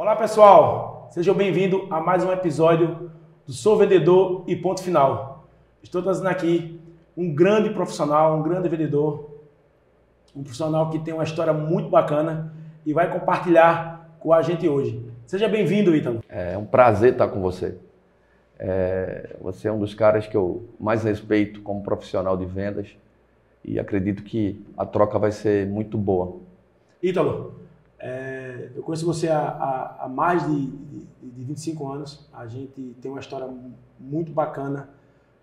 Olá pessoal, sejam bem-vindos a mais um episódio do Sou Vendedor e Ponto Final. Estou trazendo aqui um grande profissional, um grande vendedor, um profissional que tem uma história muito bacana e vai compartilhar com a gente hoje. Seja bem-vindo, Ítalo. É um prazer estar com você. Você é um dos caras que eu mais respeito como profissional de vendas e acredito que a troca vai ser muito boa. Ítalo, eu conheço você há mais de 25 anos. A gente tem uma história muito bacana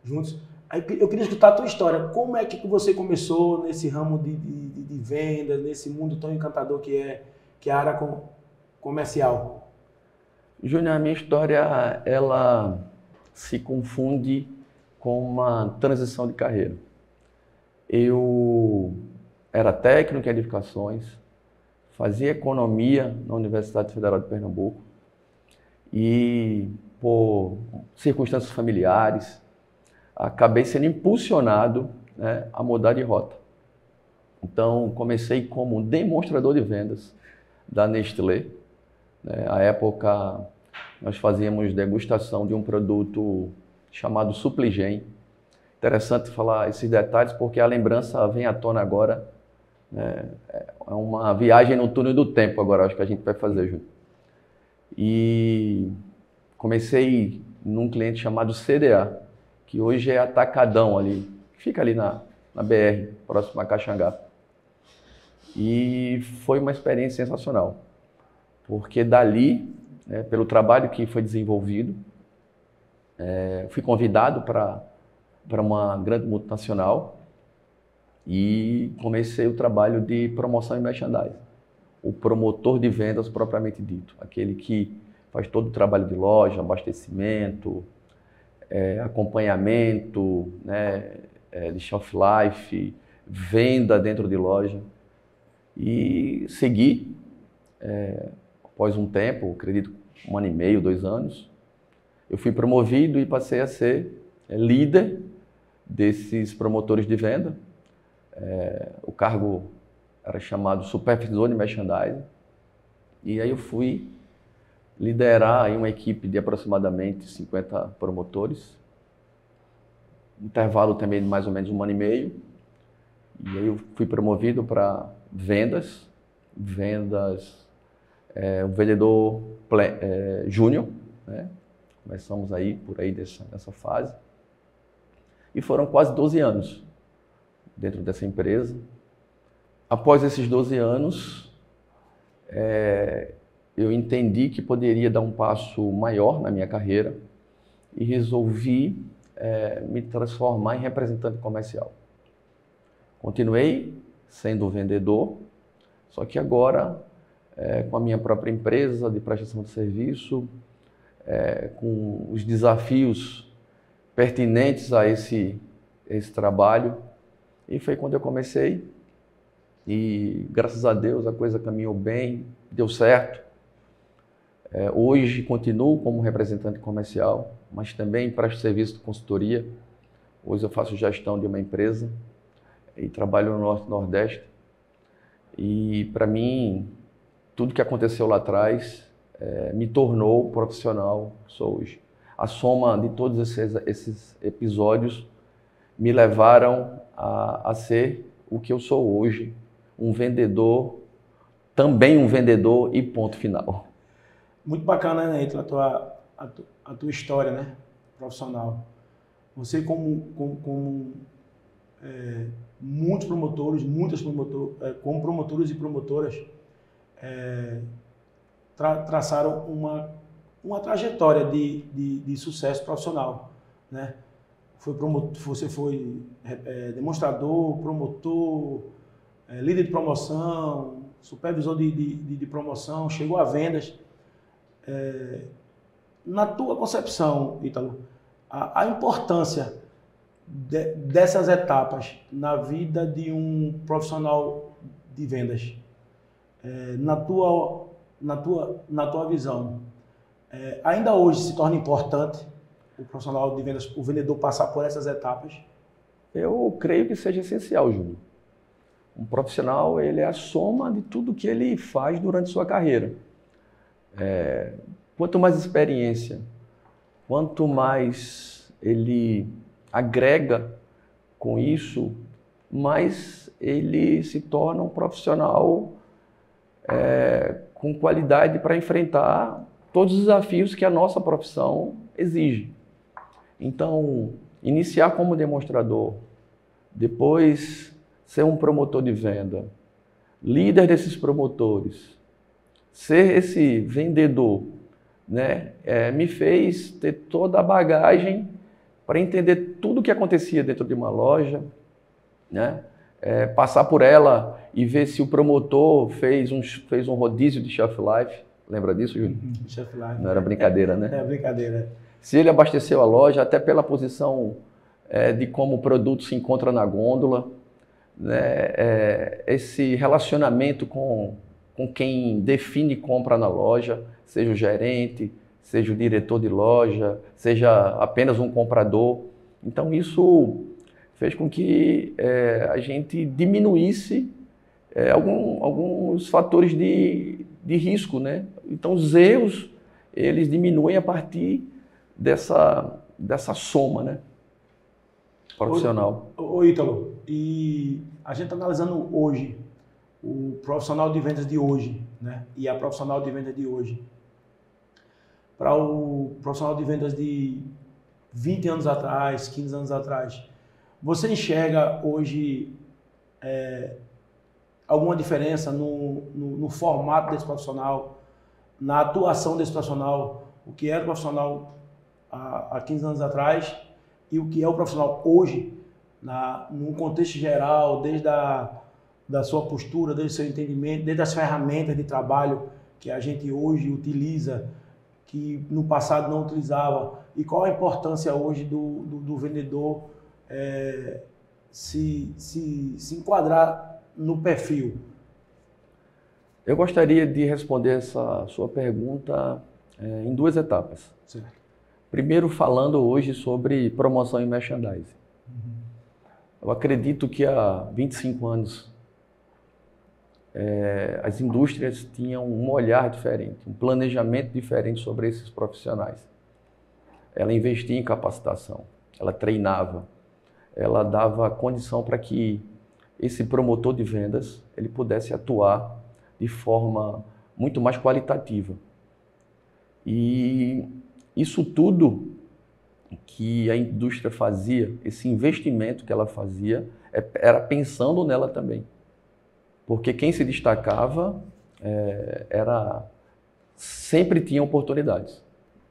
juntos. Eu queria escutar a tua história. Como é que você começou nesse ramo de vendas, nesse mundo tão encantador que é a área comercial? Júnior, a minha história ela se confunde com uma transição de carreira. Eu era técnico em edificações, fazia economia na Universidade Federal de Pernambuco e, por circunstâncias familiares, acabei sendo impulsionado, né, a mudar de rota. Então, comecei como demonstrador de vendas da Nestlé. À época, nós fazíamos degustação de um produto chamado Supligen. Interessante falar esses detalhes porque a lembrança vem à tona agora. É uma viagem no túnel do tempo agora, acho que a gente vai fazer, Júnior. E comecei num cliente chamado CDA, que hoje é Atacadão ali, fica ali na BR, próximo a Caxangá. E foi uma experiência sensacional, porque dali, pelo trabalho que foi desenvolvido, fui convidado para uma grande multinacional e comecei o trabalho de promoção e merchandising. O promotor de vendas propriamente dito, aquele que faz todo o trabalho de loja, abastecimento, acompanhamento, de shelf life, venda dentro de loja. E segui, após um tempo, acredito 1 ano e meio, 2 anos, eu fui promovido e passei a ser líder desses promotores de venda. O cargo era chamado supervisor de merchandising. E aí eu fui liderar aí uma equipe de aproximadamente 50 promotores. Intervalo também de mais ou menos 1 ano e meio. E aí eu fui promovido para vendas, um vendedor júnior, né? Começamos aí por aí nessa fase. E foram quase 12 anos dentro dessa empresa. Após esses 12 anos, eu entendi que poderia dar um passo maior na minha carreira e resolvi me transformar em representante comercial. Continuei sendo vendedor, só que agora com a minha própria empresa de prestação de serviço, com os desafios pertinentes a esse trabalho. E foi quando eu comecei e, graças a Deus, a coisa caminhou bem, deu certo. Hoje continuo como representante comercial, mas também presto serviço de consultoria. Hoje eu faço gestão de uma empresa e trabalho no Norte e Nordeste. E, para mim, tudo que aconteceu lá atrás me tornou o profissional que sou hoje. A soma de todos esses episódios me levaram a ser o que eu sou hoje, um vendedor, também um vendedor e ponto final. Muito bacana, né, Ítalo, a tua história, né, profissional. Você como muitos promotores, como promotores e promotoras, traçaram uma trajetória de sucesso profissional, né? Você foi demonstrador, promotor, líder de promoção, supervisor de promoção, chegou a vendas. Na tua concepção, Ítalo, a importância dessas etapas na vida de um profissional de vendas, na tua visão, ainda hoje se torna importante o profissional de vendas, o vendedor passar por essas etapas? Eu creio que seja essencial, Júnior. Um profissional, ele é a soma de tudo que ele faz durante sua carreira. Quanto mais experiência, quanto mais ele agrega com isso, mais ele se torna um profissional com qualidade para enfrentar todos os desafios que a nossa profissão exige. Então, iniciar como demonstrador, depois ser um promotor de venda, líder desses promotores, ser esse vendedor, né, me fez ter toda a bagagem para entender tudo o que acontecia dentro de uma loja, né, passar por ela e ver se o promotor fez um rodízio de shelf life. Lembra disso, Júlio? Shelf life. Não era brincadeira, né? É brincadeira. Se ele abasteceu a loja, até pela posição de como o produto se encontra na gôndola, né? Esse relacionamento com quem define compra na loja, seja o gerente, seja o diretor de loja, seja apenas um comprador. Então isso fez com que a gente diminuísse alguns fatores de risco, né? Então os erros, eles diminuem a partir dessa soma, né, profissional. Ô Ítalo, e a gente está analisando hoje o profissional de vendas de hoje, né, e a profissional de vendas de hoje. Para o profissional de vendas de 20 anos atrás, 15 anos atrás, você enxerga hoje alguma diferença no formato desse profissional, na atuação desse profissional, o que era o profissional há 15 anos atrás e o que é o profissional hoje, num contexto geral, desde da sua postura, desde o seu entendimento, desde as ferramentas de trabalho que a gente hoje utiliza, que no passado não utilizava, e qual a importância hoje do vendedor se enquadrar no perfil? Eu gostaria de responder essa sua pergunta em duas etapas. Certo. Primeiro, falando hoje sobre promoção e merchandising. Eu acredito que há 25 anos as indústrias tinham um olhar diferente, um planejamento diferente sobre esses profissionais. Ela investia em capacitação, ela treinava, ela dava condição para que esse promotor de vendas ele pudesse atuar de forma muito mais qualitativa. E isso tudo que a indústria fazia, esse investimento que ela fazia, era pensando nela também. Porque quem se destacava sempre tinha oportunidades.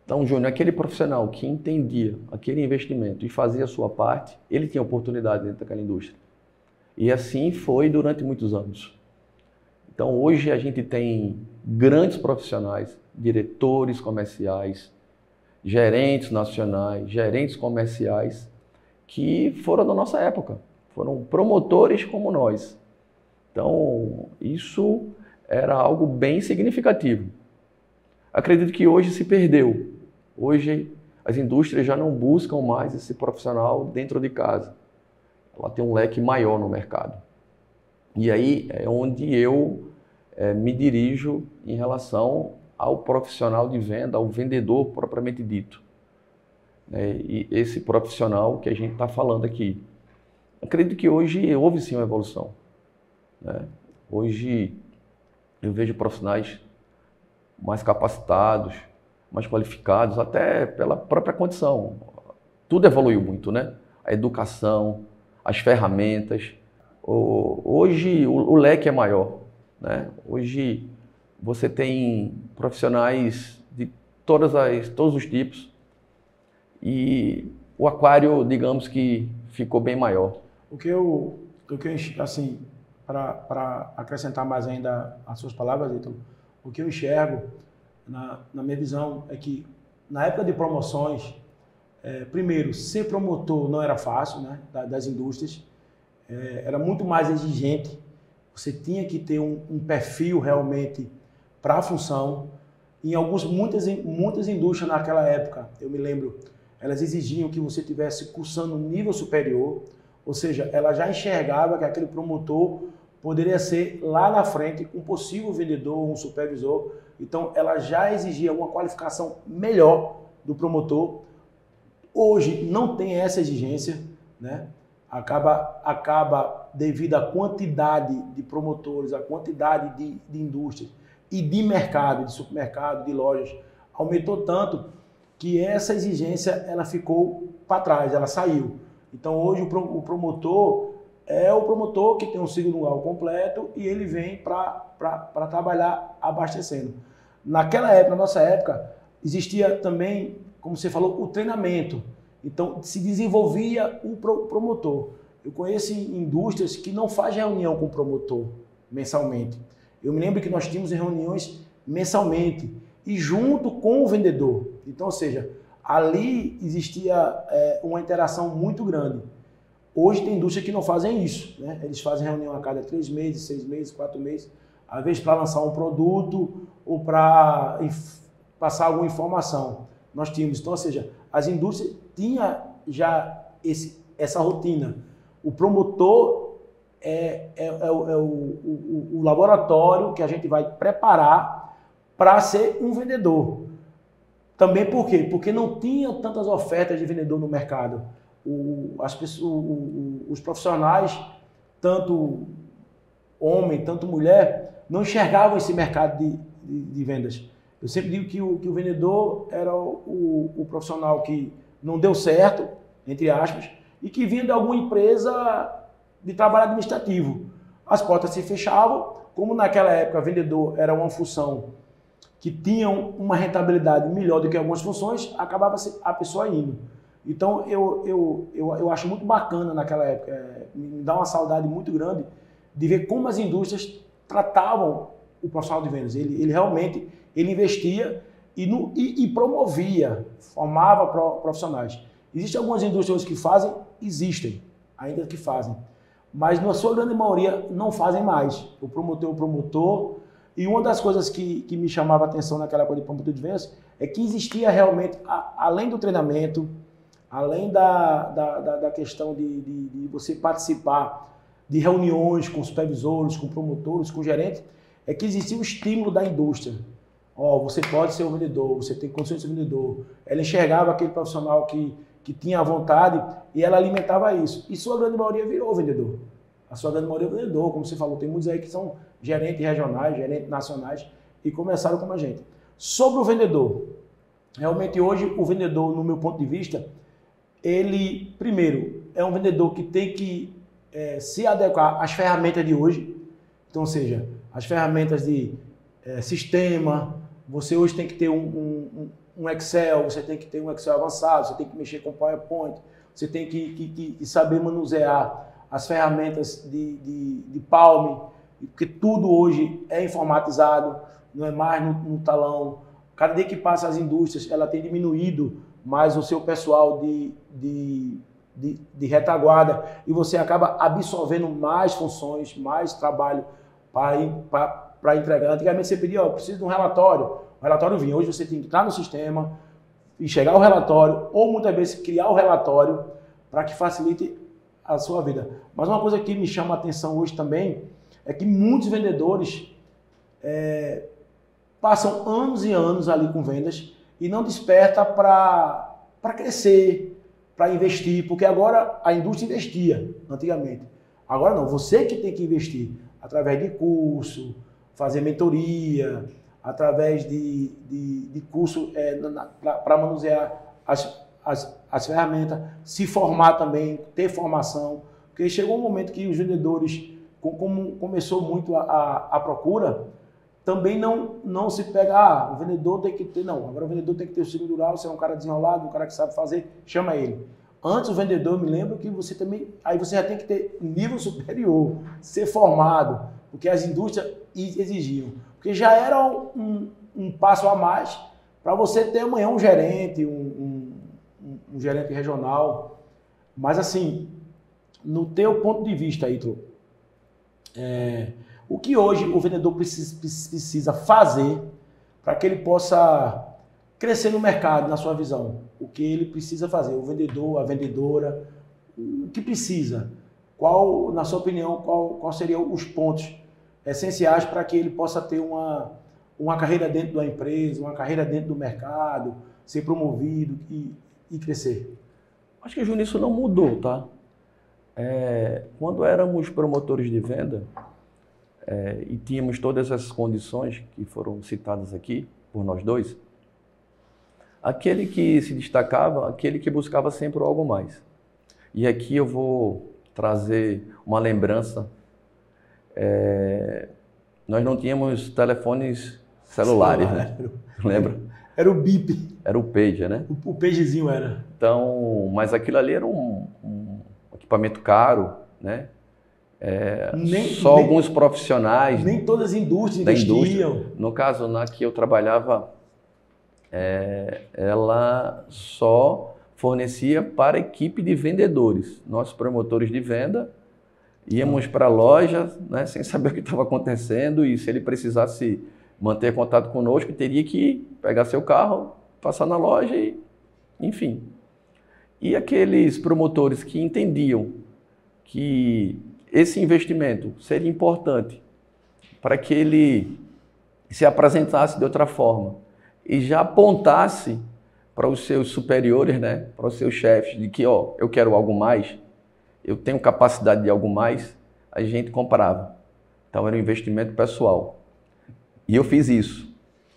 Então, Júnior, aquele profissional que entendia aquele investimento e fazia a sua parte, ele tinha oportunidade dentro daquela indústria. E assim foi durante muitos anos. Então, hoje a gente tem grandes profissionais, diretores comerciais, gerentes nacionais, gerentes comerciais, que foram da nossa época, foram promotores como nós. Então, isso era algo bem significativo. Acredito que hoje se perdeu. Hoje as indústrias já não buscam mais esse profissional dentro de casa. Ela tem um leque maior no mercado. E aí é onde eu me dirijo em relação ao profissional de venda, ao vendedor propriamente dito. E esse profissional que a gente está falando aqui. Acredito que hoje houve sim uma evolução. Hoje eu vejo profissionais mais capacitados, mais qualificados, até pela própria condição. Tudo evoluiu muito, né? A educação, as ferramentas. Hoje o leque é maior, né? Hoje você tem profissionais de todos os tipos e o aquário, digamos que ficou bem maior. O que eu assim, para acrescentar mais ainda as suas palavras, Ítalo, o que eu enxergo na minha visão é que na época de promoções, primeiro, ser promotor não era fácil, né, das indústrias, era muito mais exigente, você tinha que ter um perfil realmente para a função. Em muitas indústrias naquela época, eu me lembro, elas exigiam que você tivesse cursando nível superior, ou seja, ela já enxergava que aquele promotor poderia ser lá na frente um possível vendedor, um supervisor. Então, ela já exigia uma qualificação melhor do promotor. Hoje não tem essa exigência, né? Acaba devido à quantidade de promotores, à quantidade de indústrias e de mercado, de supermercado, de lojas, aumentou tanto que essa exigência ela ficou para trás, ela saiu. Então hoje o promotor é o promotor que tem um ciclo anual completo e ele vem para trabalhar abastecendo. Naquela época, na nossa época, existia também, como você falou, o treinamento. Então se desenvolvia o promotor. Eu conheço indústrias que não fazem reunião com o promotor mensalmente. Eu me lembro que nós tínhamos reuniões mensalmente e junto com o vendedor. Então, ou seja, ali existia uma interação muito grande. Hoje tem indústrias que não fazem isso, né? Eles fazem reunião a cada 3 meses, 6 meses, 4 meses, às vezes para lançar um produto ou para passar alguma informação. Nós tínhamos, então, ou seja, as indústrias tinham já essa rotina. O promotor o laboratório que a gente vai preparar para ser um vendedor. Também por quê? Porque não tinha tantas ofertas de vendedor no mercado. Os profissionais, tanto homem, tanto mulher, não enxergavam esse mercado de vendas. Eu sempre digo que o vendedor era o profissional que não deu certo, entre aspas, e que vinha de alguma empresa de trabalho administrativo. As portas se fechavam, como naquela época vendedor era uma função que tinha uma rentabilidade melhor do que algumas funções, acabava a pessoa indo. Então eu acho muito bacana naquela época, me dá uma saudade muito grande de ver como as indústrias tratavam o profissional de vendas. Ele realmente investia e promovia, formava profissionais. Existem algumas indústrias que fazem? Existem, ainda que fazem. Mas na sua grande maioria não fazem mais. O promotor é o promotor. E uma das coisas que me chamava a atenção naquela coisa de promotor de vendas é que existia realmente, além do treinamento, além da questão de você participar de reuniões com supervisores, com promotores, com gerentes, é que existia o estímulo da indústria. Você pode ser um vendedor, você tem condições de ser vendedor. Ela enxergava aquele profissional que tinha a vontade e ela alimentava isso. E sua grande maioria virou vendedor. A sua grande maioria é vendedor, como você falou. Tem muitos aí que são gerentes regionais, gerentes nacionais e começaram como a gente. Sobre o vendedor, realmente hoje o vendedor, no meu ponto de vista, ele, primeiro, é um vendedor que tem que se adequar às ferramentas de hoje. Então, ou seja, as ferramentas de sistema, você hoje tem que ter um Excel, você tem que ter um Excel avançado, você tem que mexer com PowerPoint, você tem que saber manusear as ferramentas de Palm, porque tudo hoje é informatizado, não é mais no talão. Cada dia que passa as indústrias, ela tem diminuído mais o seu pessoal de retaguarda e você acaba absorvendo mais funções, mais trabalho para entregar. Antigamente você pedia, preciso de um relatório. O relatório vinha. Hoje você tem que entrar no sistema, enxergar o relatório ou muitas vezes criar o relatório para que facilite a sua vida. Mas uma coisa que me chama a atenção hoje também é que muitos vendedores passam anos e anos ali com vendas e não desperta para crescer, para investir, porque agora a indústria investia antigamente. Agora não, você que tem que investir através de curso, fazer mentoria, através de curso para manusear as ferramentas, se formar também, ter formação, porque chegou um momento que os vendedores, como começou muito a procura, também não se pega, o vendedor tem que ter, não, agora o vendedor tem que ter o segundo grau, você é um cara desenrolado, um cara que sabe fazer, chama ele. Antes o vendedor, eu me lembro que você também, aí você já tem que ter nível superior, ser formado, porque as indústrias exigiam. Porque já era um passo a mais para você ter amanhã um gerente, um gerente regional. Mas assim, no teu ponto de vista, Ítalo, o que hoje o vendedor precisa fazer para que ele possa crescer no mercado, na sua visão? O que ele precisa fazer? O vendedor, a vendedora, o que precisa? qual, na sua opinião, qual seriam os pontos essenciais para que ele possa ter uma carreira dentro da empresa, uma carreira dentro do mercado, ser promovido e crescer? Acho que, Júnior, isso não mudou, tá? Quando éramos promotores de venda e tínhamos todas essas condições que foram citadas aqui por nós dois, aquele que se destacava, aquele que buscava sempre algo mais. E aqui eu vou trazer uma lembrança. Nós não tínhamos telefones celulares, né? Lembra? Era o bip. Era o pager, né? O pagerzinho era. Então, mas aquilo ali era um equipamento caro, né? Só alguns profissionais. Nem todas as indústrias investiam. No caso, na que eu trabalhava, ela só fornecia para a equipe de vendedores. Nós, promotores de venda, íamos para a loja, né, sem saber o que estava acontecendo, e se ele precisasse manter contato conosco, teria que pegar seu carro, passar na loja e, enfim. E aqueles promotores que entendiam que esse investimento seria importante para que ele se apresentasse de outra forma e já apontasse para os seus superiores, né, para os seus chefes, de que, ó, eu quero algo mais, eu tenho capacidade de algo mais, a gente comprava. Então era um investimento pessoal. E eu fiz isso,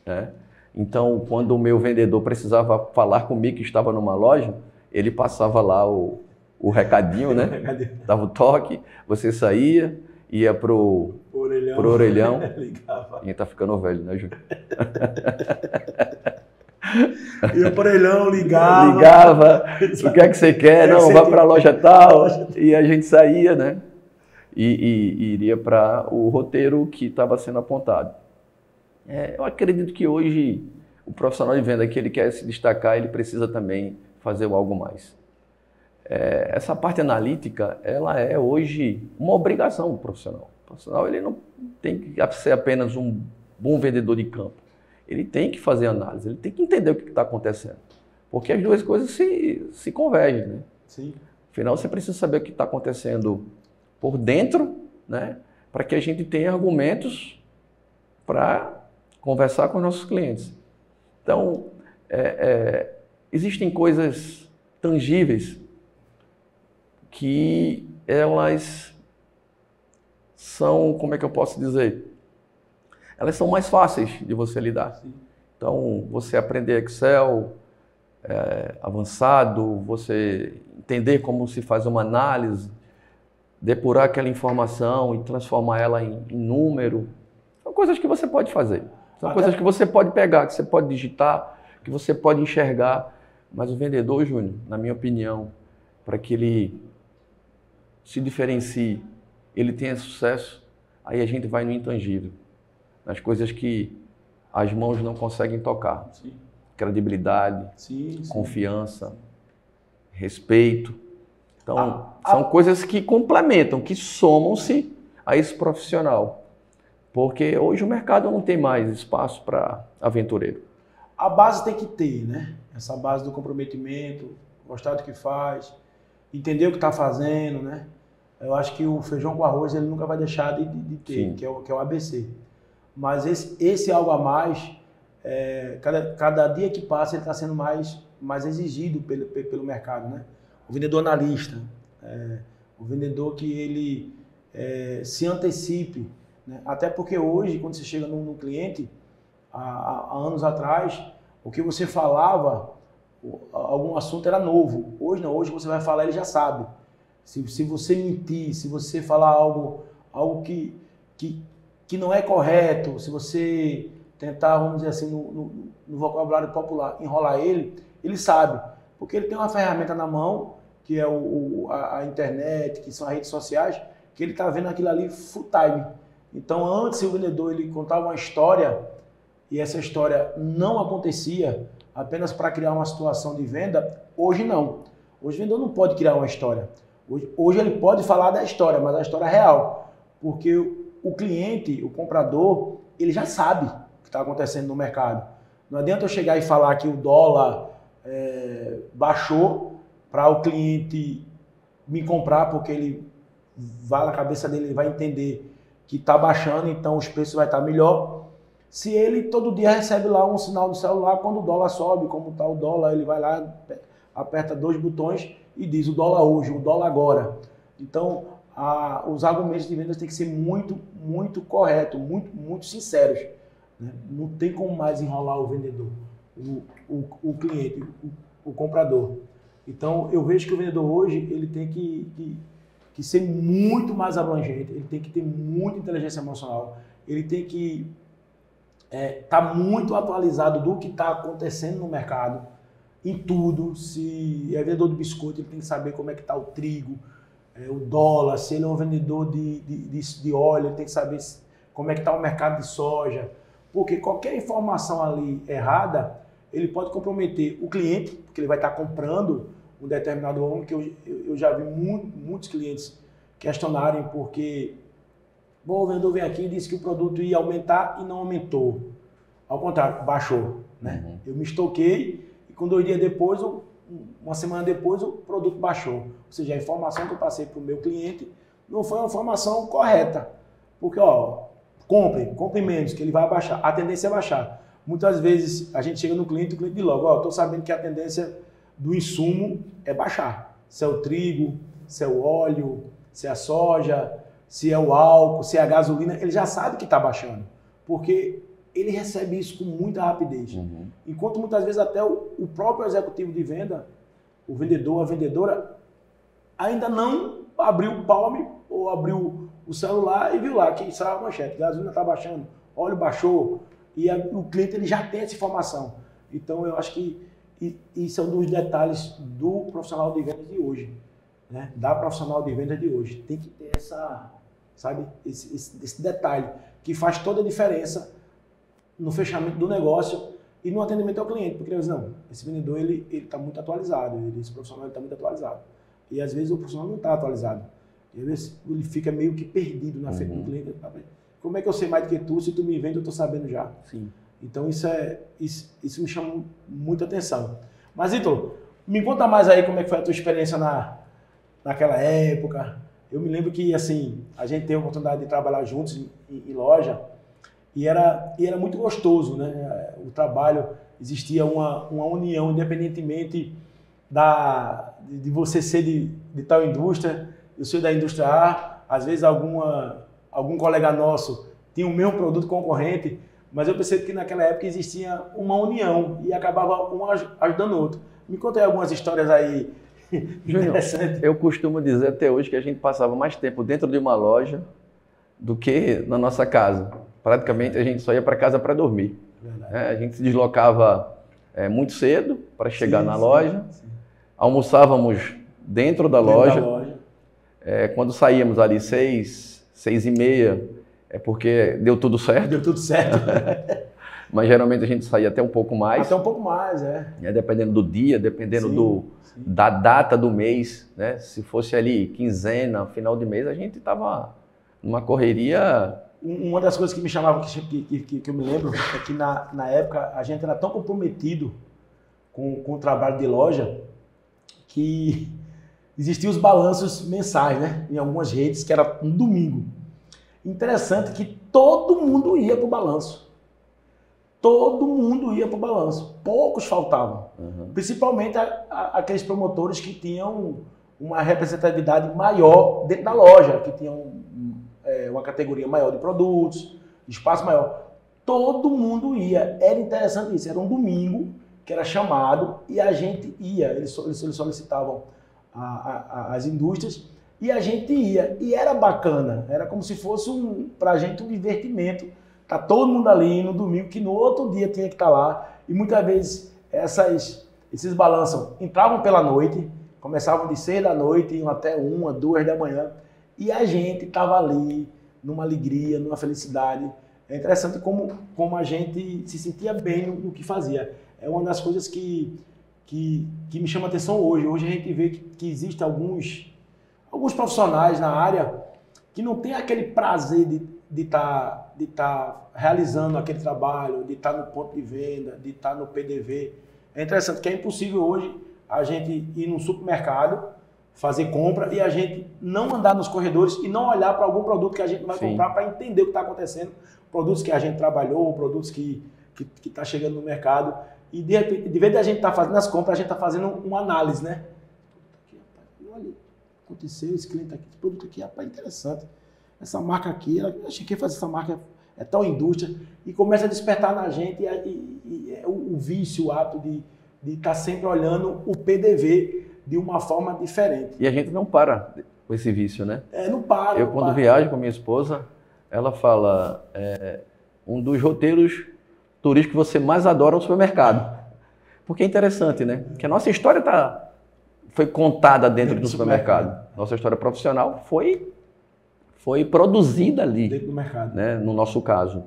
né? Então, quando o meu vendedor precisava falar comigo que estava numa loja, ele passava lá o recadinho, né? Dava o toque, você saía, ia pro orelhão. Ligava. A gente tá ficando velho, né, Júlio? Ia pro orelhão, ligava. Ligava, o que é que você quer? Não, vai para a loja tal. E a gente saía, né? E iria para o roteiro que estava sendo apontado. Eu acredito que hoje o profissional de venda que ele quer se destacar, ele precisa também fazer algo mais. Essa parte analítica, ela é hoje uma obrigação do profissional. O profissional ele não tem que ser apenas um bom vendedor de campo. Ele tem que fazer análise, ele tem que entender o que está acontecendo. Porque as duas coisas se convergem, né? Sim. Afinal, você precisa saber o que está acontecendo por dentro, né? Para que a gente tenha argumentos para conversar com os nossos clientes. Então, existem coisas tangíveis que elas são, como é que eu posso dizer? Elas são mais fáceis de você lidar. Sim. Então, você aprender Excel avançado, você entender como se faz uma análise, depurar aquela informação e transformar ela em número, são coisas que você pode fazer. São coisas que você pode pegar, que você pode digitar, que você pode enxergar. Mas o vendedor, Júnior, na minha opinião, para que ele se diferencie, ele tenha sucesso, aí a gente vai no intangível, nas coisas que as mãos não conseguem tocar. Sim. Credibilidade, sim. Confiança, respeito. Então, são coisas que complementam, que somam-se a esse profissional. Porque hoje o mercado não tem mais espaço para aventureiro. A base tem que ter, né? Essa base do comprometimento, gostar do que faz, entender o que está fazendo, né? Eu acho que o feijão com arroz ele nunca vai deixar de ter, que é o ABC. Mas esse algo a mais, cada dia que passa ele está sendo mais exigido pelo mercado, né? O vendedor analista, o vendedor que ele se antecipe, né? Até porque hoje, quando você chega num cliente, há anos atrás, o que você falava, algum assunto era novo. Hoje não, hoje você vai falar, ele já sabe. Se você mentir, se você falar algo que não é correto, se você tentar, vamos dizer assim, no vocabulário popular, enrolar ele sabe. Porque ele tem uma ferramenta na mão, que é a internet, que são as redes sociais, que ele está vendo aquilo ali full time. Então, antes o vendedor ele contava uma história e essa história não acontecia apenas para criar uma situação de venda, hoje não. Hoje o vendedor não pode criar uma história. Hoje ele pode falar da história, mas a história é real. Porque o cliente, o comprador, ele já sabe o que está acontecendo no mercado. Não adianta eu chegar e falar que o dólar baixou para o cliente me comprar porque ele vai na cabeça dele, ele vai entender que está baixando, então os preços vai estar melhor. Se ele todo dia recebe lá um sinal do celular, quando o dólar sobe, como está o dólar, ele vai lá, aperta 2 botões e diz o dólar hoje, o dólar agora. Então, os argumentos de vendas têm que ser muito, muito corretos, muito, muito sinceros. Né? Não tem como mais enrolar o vendedor, o cliente, o comprador. Então, eu vejo que o vendedor hoje ele tem que ser muito mais abrangente, ele tem que ter muita inteligência emocional, ele tem que estar muito atualizado do que está acontecendo no mercado, em tudo. Se é vendedor de biscoito, ele tem que saber como é que está o trigo, o dólar. Se ele é um vendedor de óleo, ele tem que saber como é que está o mercado de soja. Porque qualquer informação ali errada, ele pode comprometer o cliente, porque ele vai estar comprando um determinado óleo, que eu já vi muitos clientes questionarem porque o vendedor vem aqui e disse que o produto ia aumentar e não aumentou. Ao contrário, baixou. Né? Uhum. Eu me estoquei e com 2 dias depois, uma semana depois, o produto baixou. Ou seja, a informação que eu passei para o meu cliente não foi uma informação correta. Porque, compre menos, que ele vai baixar. A tendência é baixar. Muitas vezes a gente chega no cliente e o cliente diz logo, estou sabendo que a tendência do insumo é baixar. Se é o trigo, se é o óleo, se é a soja, se é o álcool, se é a gasolina, ele já sabe que está baixando. Porque ele recebe isso com muita rapidez. Uhum. Enquanto muitas vezes até o próprio executivo de venda, o vendedor, a vendedora, ainda não abriu o palme ou abriu o celular e viu lá que saiu a manchete, gasolina está baixando, óleo baixou, e o cliente ele já tem essa informação. Então eu acho que isso é um dos detalhes do profissional de vendas de hoje, né? Da profissional de vendas de hoje. Tem que ter esse detalhe que faz toda a diferença no fechamento do negócio e no atendimento ao cliente, porque eles não, esse vendedor ele está muito atualizado, esse profissional está muito atualizado. E às vezes o profissional não está atualizado. E às vezes ele fica meio que perdido na frente do cliente. Como é que eu sei mais do que tu? Se tu me vende, eu estou sabendo já. Sim. Então isso me chama muita atenção. Mas, Ítalo, me conta mais aí como é que foi a tua experiência naquela época. Eu me lembro que assim, a gente teve a oportunidade de trabalhar juntos em loja e era muito gostoso, né? O trabalho, existia uma união, independentemente de você ser de tal indústria, eu sou da indústria A, às vezes algum colega nosso tinha o mesmo produto concorrente, mas eu percebo que naquela época existia uma união e acabava um ajudando o outro. Me conta aí algumas histórias aí interessantes. Eu costumo dizer até hoje que a gente passava mais tempo dentro de uma loja do que na nossa casa. Praticamente a gente só ia para casa para dormir. A gente se deslocava muito cedo para chegar na loja, almoçávamos dentro da loja. Quando saíamos ali 6h30, é porque deu tudo certo. Deu tudo certo. Mas geralmente a gente saía até um pouco mais. Até um pouco mais, dependendo do dia, dependendo da data do mês, né? Se fosse ali quinzena, final de mês, a gente estava numa correria. Uma das coisas que me chamava, que eu me lembro, é que na época a gente era tão comprometido com o trabalho de loja que existiam os balanços mensais, né? Em algumas redes, que era um domingo. Interessante que todo mundo ia para o balanço. Todo mundo ia para o balanço. Poucos faltavam. Uhum. Principalmente aqueles promotores que tinham uma representatividade maior dentro da loja, que tinham uma categoria maior de produtos, espaço maior. Todo mundo ia. Era interessante isso. Era um domingo que era chamado e a gente ia. Eles solicitavam as indústrias e a gente ia. E era bacana. Era como se fosse pra gente um divertimento. Tá todo mundo ali no domingo, que no outro dia tinha que estar lá. E muitas vezes esses balanços entravam pela noite, começavam de 6 da noite, iam até 1, 2 da manhã. E a gente estava ali numa alegria, numa felicidade. É interessante como a gente se sentia bem no que fazia. É uma das coisas que me chama a atenção hoje. Hoje a gente vê que existem alguns profissionais na área que não tem aquele prazer de estar realizando aquele trabalho, de estar no ponto de venda, de estar no PDV. É interessante que é impossível hoje a gente ir num supermercado, fazer compra e a gente não andar nos corredores e não olhar para algum produto que a gente vai Sim. comprar para entender o que está acontecendo, produtos que a gente trabalhou, produtos que está chegando no mercado. E de repente, de vez de a gente estar fazendo as compras, a gente está fazendo uma análise, né? Aqui, rapaz, olha, aconteceu esse cliente aqui, esse produto aqui, rapaz, interessante. Essa marca aqui, eu achei que ia fazer essa marca, é tão indústria, e começa a despertar na gente o vício, o hábito de estar sempre olhando o PDV de uma forma diferente. E a gente não para com esse vício, né? Não para. Eu, quando viajo com a minha esposa, ela fala, um dos roteiros turísticos que você mais adora é o supermercado. Porque é interessante, né? Porque a nossa história foi contada dentro do supermercado. Nossa história profissional foi produzida ali. Dentro do mercado. Né? No nosso caso.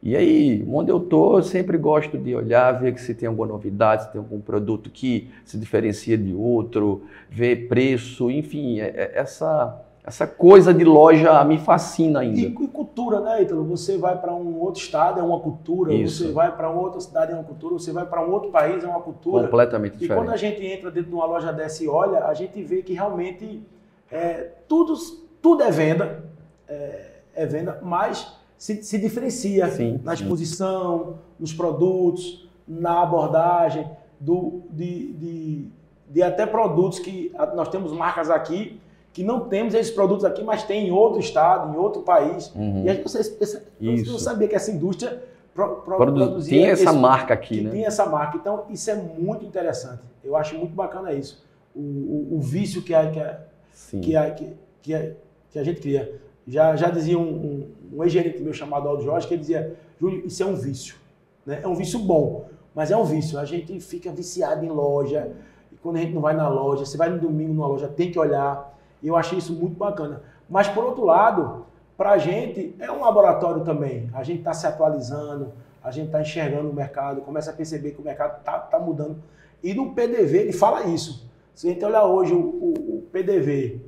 E aí, onde eu estou, eu sempre gosto de olhar, ver se tem alguma novidade, se tem algum produto que se diferencia de outro, ver preço, enfim, essa coisa de loja me fascina ainda. E cultura, né, Ítalo? Você vai para um outro estado, é uma cultura. Isso. Você vai para outra cidade, é uma cultura. Você vai para um outro país, é uma cultura. Completamente diferente. E quando a gente entra dentro de uma loja dessa e olha, a gente vê que realmente tudo é venda, mas se diferencia na exposição, nos produtos, na abordagem, de até produtos que nós temos marcas aqui que não temos esses produtos aqui, mas tem em outro estado, em outro país. E a gente não sabia que essa indústria produzia... Tinha essa marca aqui, né? Tinha essa marca. Então, isso é muito interessante. Eu acho muito bacana isso. O vício que a gente cria. Já dizia um ex-gerente meu chamado Aldo Jorge, que ele dizia, Júlio, isso é um vício. Né? É um vício bom, mas é um vício. A gente fica viciado em loja, e quando a gente não vai na loja, você vai no domingo numa loja, tem que olhar. E eu achei isso muito bacana. Mas, por outro lado, para a gente é um laboratório também. A gente está se atualizando, a gente está enxergando o mercado, começa a perceber que o mercado está mudando. E no PDV ele fala isso. Se a gente olhar hoje o PDV,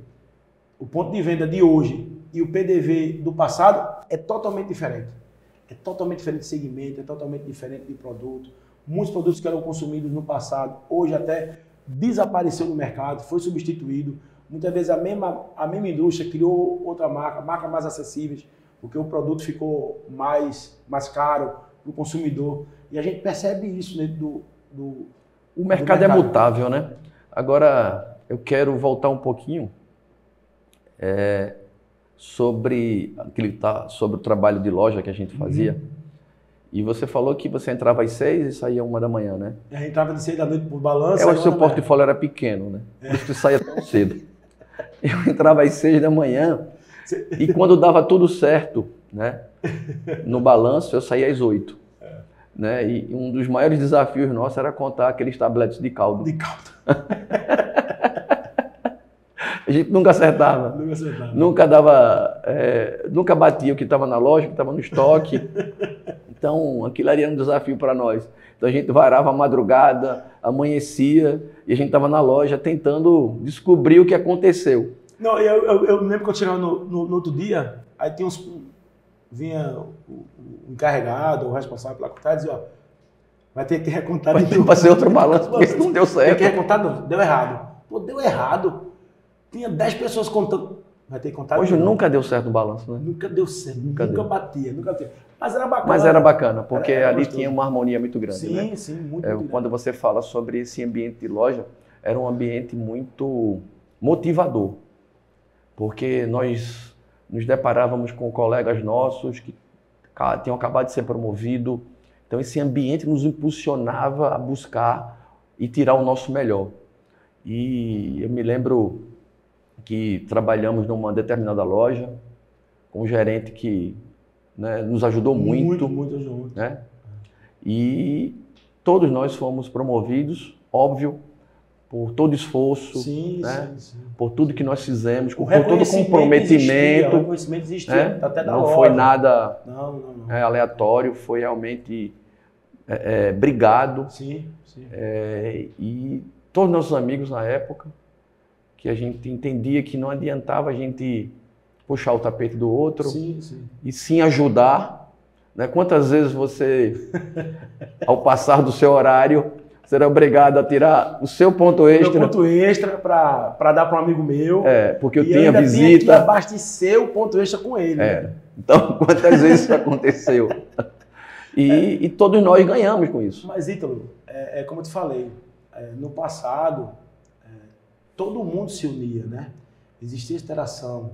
o ponto de venda de hoje e o PDV do passado, é totalmente diferente. É totalmente diferente de segmento, é totalmente diferente de produto. Muitos produtos que eram consumidos no passado, hoje até desapareceu no mercado, foi substituído. Muitas vezes a mesma indústria criou outra marca mais acessíveis, porque o produto ficou mais caro para o consumidor. E a gente percebe isso dentro O mercado é mutável, né? Agora, eu quero voltar um pouquinho sobre o trabalho de loja que a gente fazia. E você falou que você entrava às 6 e saía 1 da manhã, né? A gente entrava de 6 da noite por balanço. Eu acho que seu portfólio era pequeno, né? Por isso que saía tão cedo. Eu entrava às 6 da manhã e quando dava tudo certo, né? No balanço, eu saía às 8. Né? E um dos maiores desafios nossos era contar aqueles tabletes de caldo. A gente nunca acertava. Nunca dava, nunca batia o que estava na loja, o que estava no estoque. Então, aquilo era um desafio para nós. Então, a gente varava a madrugada, amanhecia, e a gente estava na loja tentando descobrir o que aconteceu. Não, eu lembro que eu chegava no outro dia, aí vinha o encarregado, o responsável pela contagem, e dizia, ó, vai ter que recontar. Vai ter que fazer outro balanço, porque isso não deu certo. Tem que recontar, não, deu errado. Pô, deu errado. Tinha 10 pessoas contando. Vai ter que contar. Hoje nunca deu certo o balanço, né? Nunca deu certo, nunca batia. Mas era bacana. Mas era bacana, porque ali gostoso. Tinha uma harmonia muito grande. Sim, né? Sim, muito grande. Quando você fala sobre esse ambiente de loja, era um ambiente muito motivador. Porque nós nos deparávamos com colegas nossos que tinham acabado de ser promovidos. Então esse ambiente nos impulsionava a buscar e tirar o nosso melhor. E eu me lembro que trabalhamos numa determinada loja com um gerente que, né, nos ajudou muito. Muito ajudou. Né? E todos nós fomos promovidos, óbvio, por todo esforço, né? Sim. Por tudo que nós fizemos, por todo comprometimento. O reconhecimento existia, né? Até da não loja. Foi nada não. Aleatório, foi realmente brigado. Sim. E todos nossos amigos na época, que a gente entendia que não adiantava a gente puxar o tapete do outro e sim ajudar. Né? Quantas vezes você, ao passar do seu horário, será obrigado a tirar o seu ponto extra. Meu ponto extra para dar para um amigo meu. Porque eu tenho a visita. Tinha que abastecer o ponto extra com ele. Então, quantas vezes isso aconteceu? E todos nós ganhamos com isso. Mas, Ítalo, como eu te falei, no passado, todo mundo se unia, né? Existia interação.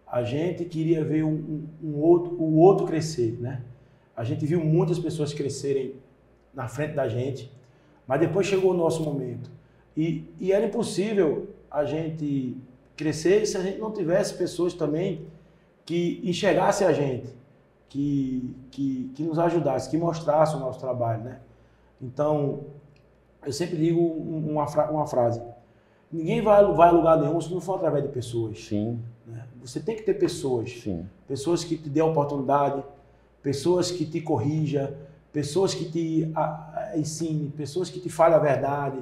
A gente queria ver o outro crescer, né? A gente viu muitas pessoas crescerem na frente da gente, mas depois chegou o nosso momento. E era impossível a gente crescer se a gente não tivesse pessoas também que enxergassem a gente, que nos ajudassem, que mostrassem o nosso trabalho, né? Então, eu sempre digo uma frase: ninguém vai a lugar nenhum se não for através de pessoas. Sim. Né? Você tem que ter pessoas. Sim. Pessoas que te dêem oportunidade, pessoas que te corrijam, pessoas que te ensinem, pessoas que te falem a verdade,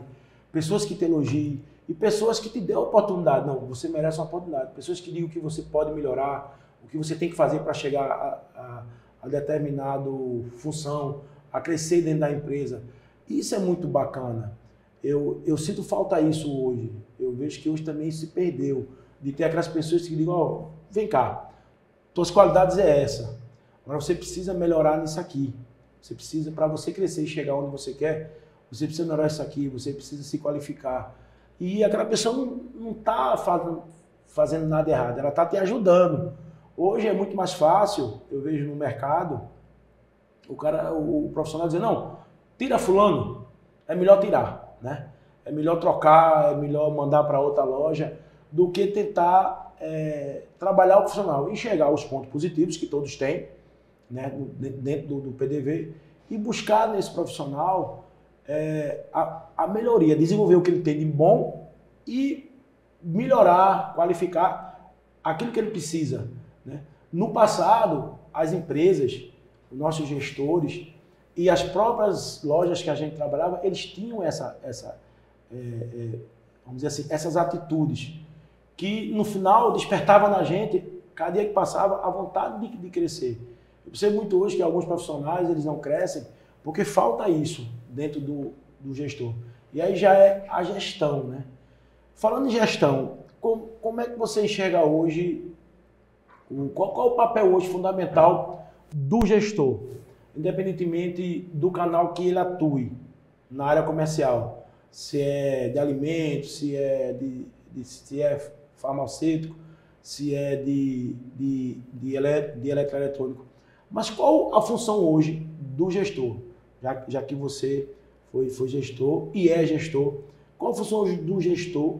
pessoas que te elogiem e pessoas que te dêem oportunidade. Não, você merece uma oportunidade. Pessoas que digam o que você pode melhorar, o que você tem que fazer para chegar a determinada função, a crescer dentro da empresa. Isso é muito bacana. Eu sinto falta disso hoje. Eu vejo que hoje também se perdeu. De ter aquelas pessoas que digam, vem cá, tuas qualidades é essa. Agora você precisa melhorar nisso aqui. Você precisa, para você crescer e chegar onde você quer, você precisa melhorar isso aqui, você precisa se qualificar. E aquela pessoa não está fazendo nada errado, ela está te ajudando. Hoje é muito mais fácil, eu vejo no mercado, o profissional dizer, não, tira fulano, é melhor tirar, né? É melhor trocar, é melhor mandar para outra loja, do que tentar trabalhar o profissional, enxergar os pontos positivos que todos têm, né, dentro do PDV, e buscar nesse profissional a melhoria, desenvolver o que ele tem de bom e melhorar, qualificar aquilo que ele precisa. Né? No passado, as empresas, os nossos gestores e as próprias lojas que a gente trabalhava, eles tinham vamos dizer assim, essas atitudes que no final despertava na gente, cada dia que passava, a vontade de crescer. Eu percebo muito hoje que alguns profissionais eles não crescem porque falta isso dentro do gestor. E aí já é a gestão, né? Falando em gestão, como é que você enxerga hoje, qual é o papel hoje fundamental do gestor, independentemente do canal que ele atue na área comercial? Se é de alimentos, se é farmacêutico, se é de eletroeletrônico. Mas qual a função hoje do gestor? Já que você foi gestor e é gestor, qual a função hoje do gestor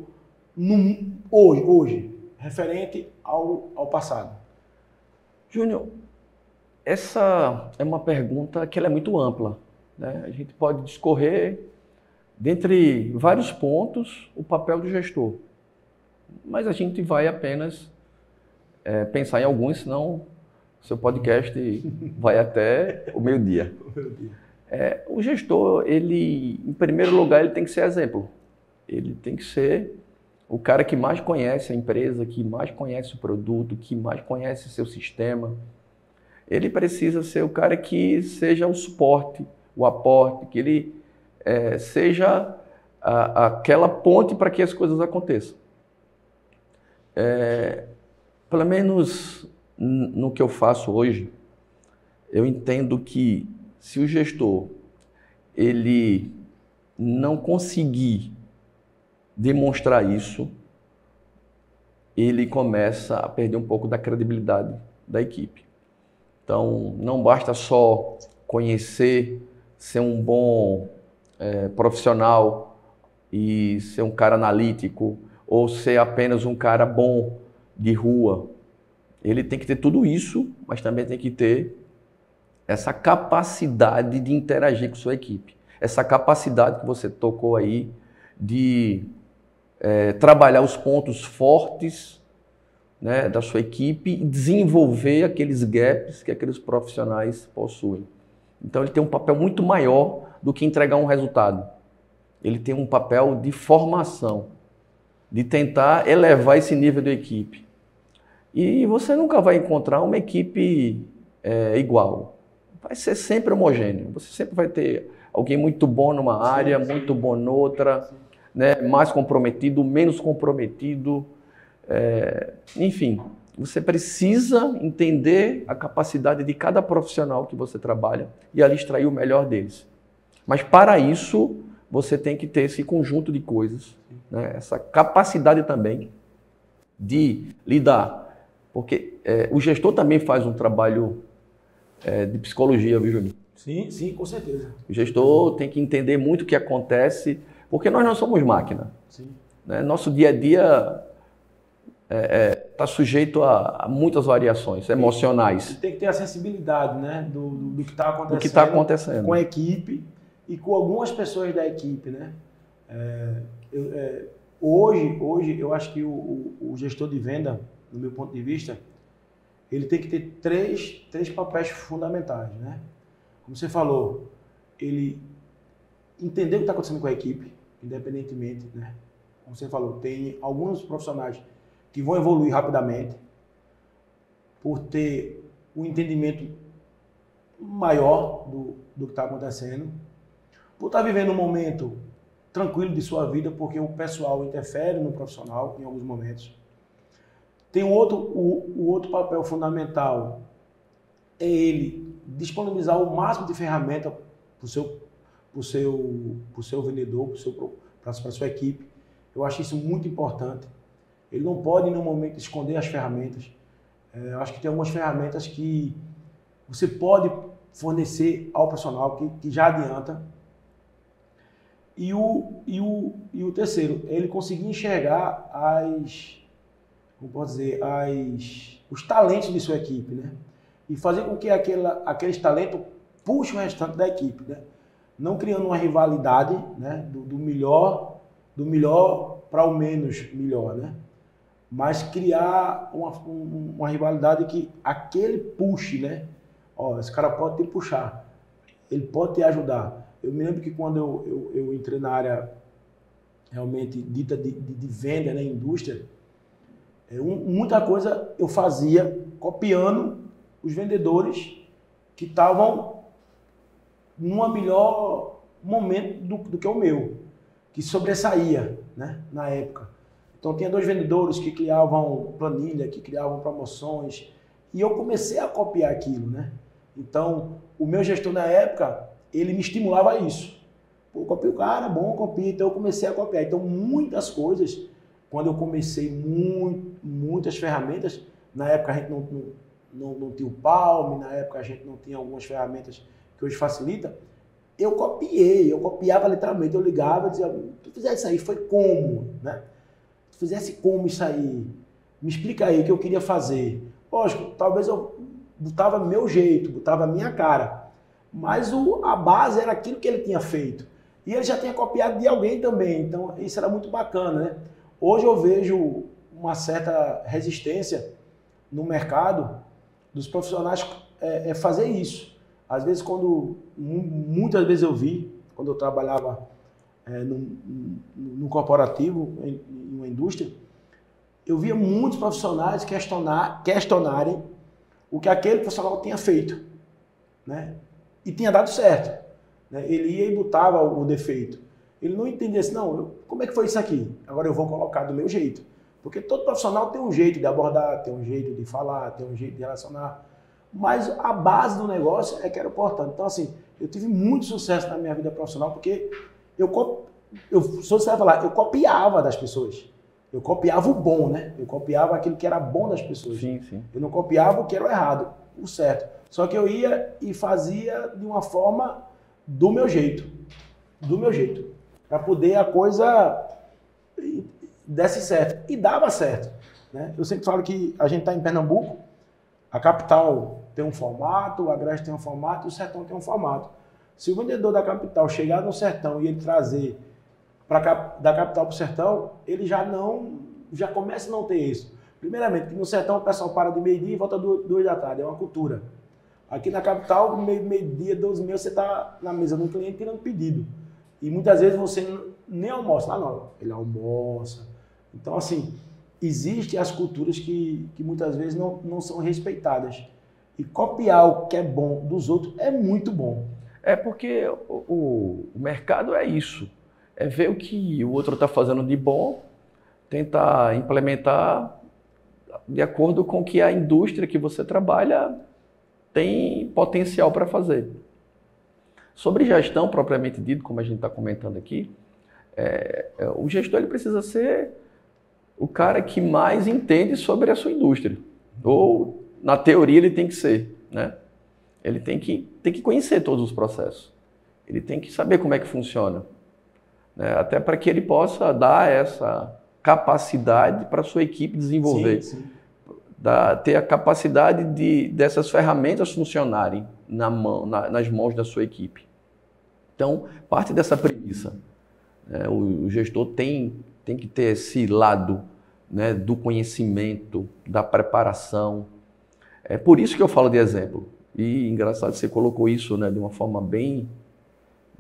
hoje, referente ao passado? Júnior, essa é uma pergunta que ela é muito ampla, né? A gente pode discorrer, dentre vários pontos, o papel do gestor. Mas a gente vai apenas pensar em alguns, senão seu podcast vai até o meio-dia. O gestor, ele, em primeiro lugar, ele tem que ser exemplo. Ele tem que ser o cara que mais conhece a empresa, que mais conhece o produto, que mais conhece seu sistema. Ele precisa ser o cara que seja o suporte, o aporte, que ele seja aquela ponte para que as coisas aconteçam. Pelo menos no que eu faço hoje, eu entendo que se o gestor ele não conseguir demonstrar isso, ele começa a perder um pouco da credibilidade da equipe. Então, não basta só conhecer, ser um bom profissional e ser um cara analítico ou ser apenas um cara bom de rua. Ele tem que ter tudo isso, mas também tem que ter essa capacidade de interagir com sua equipe. Essa capacidade que você tocou aí de trabalhar os pontos fortes, né, da sua equipe e desenvolver aqueles gaps que aqueles profissionais possuem. Então ele tem um papel muito maior do que entregar um resultado. Ele tem um papel de formação, de tentar elevar esse nível da equipe. E você nunca vai encontrar uma equipe igual. Vai ser sempre homogêneo. Você sempre vai ter alguém muito bom numa área, muito bom noutra, né? Mais comprometido, menos comprometido, enfim. Você precisa entender a capacidade de cada profissional que você trabalha e ali extrair o melhor deles. Mas para isso, você tem que ter esse conjunto de coisas, né? Essa capacidade também de lidar. Porque o gestor também faz um trabalho de psicologia, viu, Juninho? Sim, sim, com certeza. O gestor tem que entender muito o que acontece, porque nós não somos máquina. Sim. Né? Nosso dia a dia está sujeito a muitas variações emocionais. E tem que ter a sensibilidade, né, do que está acontecendo, do que tá acontecendo com a equipe e com algumas pessoas da equipe, né? Hoje eu acho que o gestor de venda, no meu ponto de vista, ele tem que ter três papéis fundamentais, né? Como você falou, ele entender o que está acontecendo com a equipe, independentemente, né? Como você falou, tem alguns profissionais que vão evoluir rapidamente por ter um entendimento maior do que está acontecendo, por estar vivendo um momento tranquilo de sua vida, porque o pessoal interfere no profissional em alguns momentos. Tem o outro papel fundamental, é ele disponibilizar o máximo de ferramenta para o seu vendedor, para a sua equipe. Eu acho isso muito importante. Ele não pode, no momento, esconder as ferramentas. Eu acho que tem algumas ferramentas que você pode fornecer ao profissional que já adianta. E o terceiro, ele conseguir enxergar os talentos de sua equipe, né? E fazer com que aqueles talentos puxem o restante da equipe, né? Não criando uma rivalidade, né? do melhor para o menos melhor, né? Mas criar uma rivalidade que aquele puxe, né? Ó, esse cara pode te puxar, ele pode te ajudar. Eu me lembro que quando eu entrei na área realmente dita de venda, né, indústria, muita coisa eu fazia copiando os vendedores que estavam num melhor momento do que o meu, que sobressaía, né, na época. Então tinha 2 vendedores que criavam planilha, que criavam promoções, e eu comecei a copiar aquilo, né? Então o meu gestor na época, ele me estimulava a isso. Pô, copia o cara, bom, copia. Então eu comecei a copiar. Então muitas coisas, quando eu comecei muitas ferramentas, na época a gente não tinha o Palm, na época a gente não tinha algumas ferramentas que hoje facilita, eu copiava literalmente, eu ligava e dizia, tu fizesse isso aí, foi como, né? Tu fizesse como isso aí, me explica aí o que eu queria fazer. Lógico, talvez eu botava meu jeito, botava a minha cara, mas a base era aquilo que ele tinha feito. E ele já tinha copiado de alguém também, então isso era muito bacana, né? Hoje eu vejo uma certa resistência no mercado dos profissionais fazer isso. Às vezes, muitas vezes eu vi, quando eu trabalhava no corporativo, em uma indústria, eu via muitos profissionais questionarem o que aquele profissional tinha feito, né? E tinha dado certo, né? Ele ia e botava o defeito. Ele não entendia assim, não, como é que foi isso aqui? Agora eu vou colocar do meu jeito. Porque todo profissional tem um jeito de abordar, tem um jeito de falar, tem um jeito de relacionar. Mas a base do negócio é que era importante. Então, assim, eu tive muito sucesso na minha vida profissional porque eu copiava das pessoas. Eu copiava o bom, né? Eu copiava aquilo que era bom das pessoas. Sim, sim. Eu não copiava o que era o errado, o certo. Só que eu ia e fazia de uma forma do meu jeito. Do meu jeito. Para poder a coisa desse certo. E dava certo, né? Eu sempre falo que a gente está em Pernambuco, a capital tem um formato, o Agreste tem um formato e o Sertão tem um formato. Se o vendedor da capital chegar no Sertão e ele trazer da capital para o Sertão, ele já começa a não ter isso. Primeiramente, que no Sertão o pessoal para de meio-dia e volta 2 da tarde, é uma cultura. Aqui na capital, meio-dia, 12h30, você está na mesa de um cliente tirando pedido. E muitas vezes você nem almoça. Ah, não, ele almoça. Então, assim, existem as culturas que muitas vezes não são respeitadas. E copiar o que é bom dos outros é muito bom. É porque o mercado é isso. É ver o que o outro está fazendo de bom, tentar implementar de acordo com o que a indústria que você trabalha tem potencial para fazer. Sobre gestão propriamente dito, como a gente está comentando aqui, o gestor ele precisa ser o cara que mais entende sobre a sua indústria. Ou, na teoria, ele tem que ser, né? Ele tem que conhecer todos os processos. Ele tem que saber como é que funciona, né? Até para que ele possa dar essa capacidade para a sua equipe desenvolver. Sim, sim. Ter a capacidade dessas ferramentas funcionarem nas mãos da sua equipe. Então, parte dessa premissa. O gestor tem que ter esse lado, né, do conhecimento, da preparação. É por isso que eu falo de exemplo. E engraçado, você colocou isso, né, de uma forma bem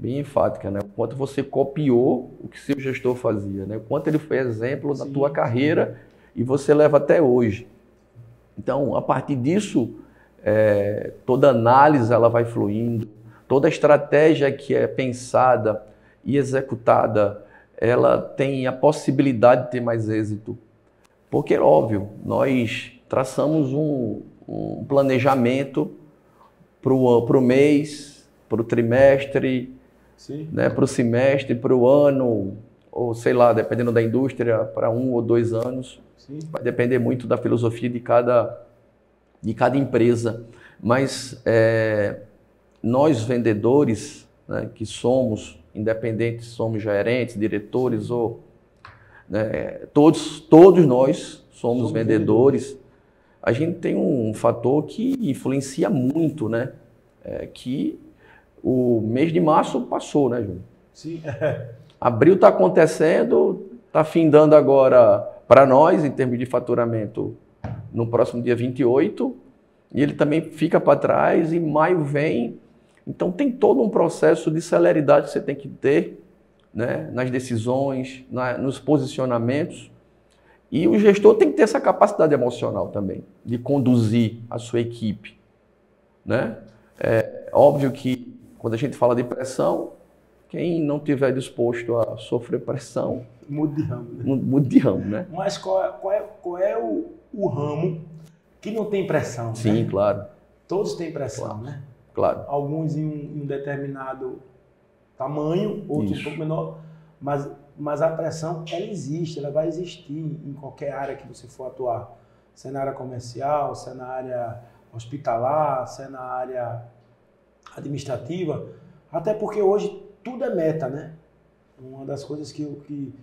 enfática, né? O quanto você copiou o que seu gestor fazia, né? O quanto ele foi exemplo na tua carreira e você leva até hoje. Então, a partir disso, toda análise ela vai fluindo, toda estratégia que é pensada e executada, ela tem a possibilidade de ter mais êxito. Porque, óbvio, nós traçamos um planejamento para o mês, para o trimestre, né, para o semestre, para o ano, ou sei lá, dependendo da indústria, para 1 ou 2 anos. Sim. Vai depender muito da filosofia de cada empresa. Mas nós vendedores, né, que somos independentes, somos gerentes, diretores, ou, né, todos nós somos vendedores. A gente tem um fator que influencia muito, né? Que o mês de março passou, né, Júnior? Sim. Abril está acontecendo, está findando agora para nós, em termos de faturamento, no próximo dia 28, e ele também fica para trás, e maio vem. Então tem todo um processo de celeridade que você tem que ter, né, nas decisões, nos posicionamentos. E o gestor tem que ter essa capacidade emocional também, de conduzir a sua equipe, né? É óbvio que quando a gente fala de pressão, quem não estiver disposto a sofrer pressão... Mude de ramo, né? Mude de ramo, né? Mas qual é o ramo que não tem pressão? Sim, né? Claro. Todos têm pressão, claro. Né? Claro. Alguns em um determinado tamanho, outros um pouco menor, mas a pressão, ela existe, ela vai existir em qualquer área que você for atuar. Se é na área comercial, se é na área hospitalar, se é na área administrativa, até porque hoje tudo é meta, né? Uma das coisas que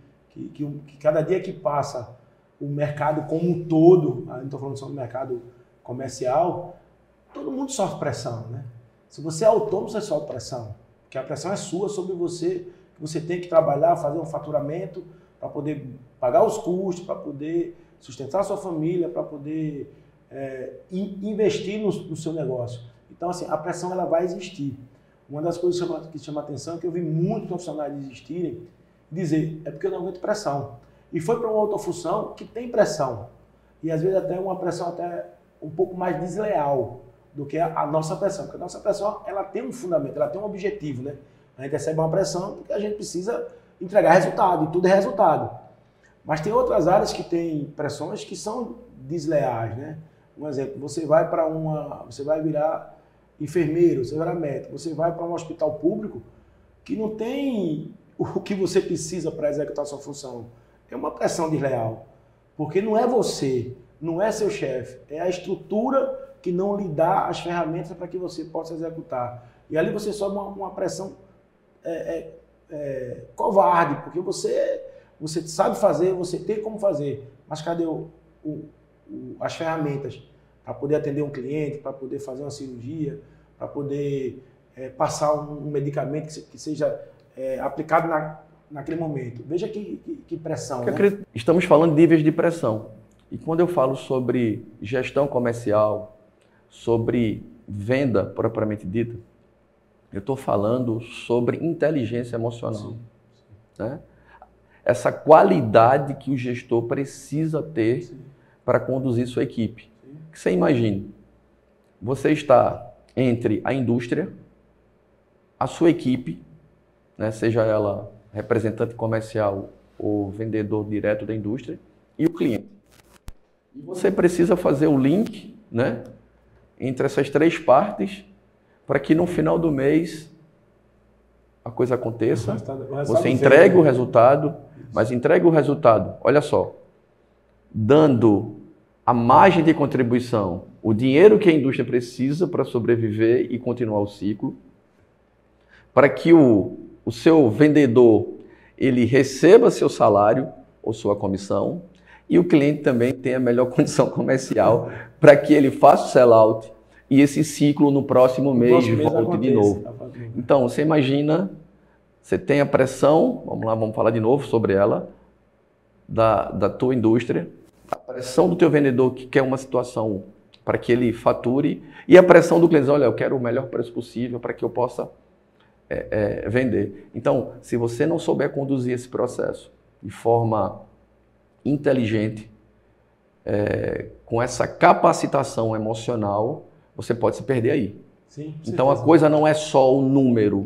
cada dia que passa, o mercado como um todo, não estou falando só do mercado comercial, todo mundo sofre pressão, né? Se você é autônomo, você sofre pressão, porque a pressão é sua sobre você, que você tem que trabalhar, fazer um faturamento para poder pagar os custos, para poder sustentar a sua família, para poder investir no seu negócio. Então, assim, a pressão ela vai existir. Uma das coisas que chama a atenção é que eu vi muitos profissionais desistirem e dizer, é porque eu não aguento pressão. E foi para uma outra função que tem pressão. E às vezes até uma pressão até um pouco mais desleal do que a nossa pressão. Porque a nossa pressão, ela tem um fundamento, ela tem um objetivo, né? A gente recebe uma pressão porque a gente precisa entregar resultado, e tudo é resultado. Mas tem outras áreas que têm pressões que são desleais, né? Um exemplo, você vai virar enfermeiro, você vai virar médico, você vai para um hospital público que não tem o que você precisa para executar a sua função. É uma pressão desleal, porque não é você, não é seu chefe, é a estrutura que não lhe dá as ferramentas para que você possa executar. E ali você sobe uma pressão covarde, porque você sabe fazer, você tem como fazer, mas cadê as ferramentas para poder atender um cliente, para poder fazer uma cirurgia, para poder passar um medicamento que seja aplicado naquele momento. Veja que pressão, né? Estamos falando de níveis de pressão. E quando eu falo sobre gestão comercial, sobre venda propriamente dita, eu estou falando sobre inteligência emocional. Sim. Né? Essa qualidade que o gestor precisa ter para conduzir sua equipe. Que você imagine, você está entre a indústria, a sua equipe, né, seja ela representante comercial ou vendedor direto da indústria, e o cliente. E você precisa fazer o link, né, entre essas três partes para que no final do mês a coisa aconteça, você entregue o resultado, mas entregue o resultado, olha só, dando a margem de contribuição, o dinheiro que a indústria precisa para sobreviver e continuar o ciclo, para que o seu vendedor ele receba seu salário ou sua comissão e o cliente também tenha a melhor condição comercial para que ele faça o sell-out e esse ciclo no próximo mês volte de novo. Então, você imagina, você tem a pressão, vamos lá, vamos falar de novo sobre ela, da tua indústria, a pressão do teu vendedor que quer uma situação para que ele fature e a pressão do cliente, olha, eu quero o melhor preço possível para que eu possa vender. Então, se você não souber conduzir esse processo de forma inteligente, com essa capacitação emocional, você pode se perder aí. Sim, então, a coisa não é só o número.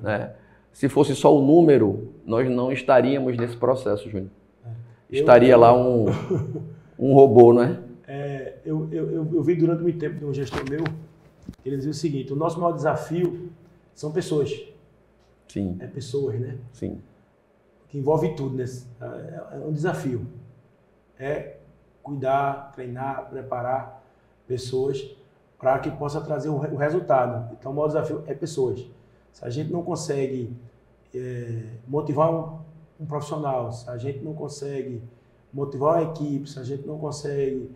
Né? Se fosse só o número, nós não estaríamos nesse processo, Júnior. Estaria lá um robô, não é? Eu vi durante muito tempo de um gestor meu, ele dizia o seguinte, o nosso maior desafio são pessoas. Sim. É pessoas, né? Sim. Que envolve tudo, né? É um desafio. É cuidar, treinar, preparar pessoas para que possa trazer o resultado. Então, o maior desafio é pessoas. Se a gente não consegue motivar um profissional, se a gente não consegue motivar uma equipe, se a gente não consegue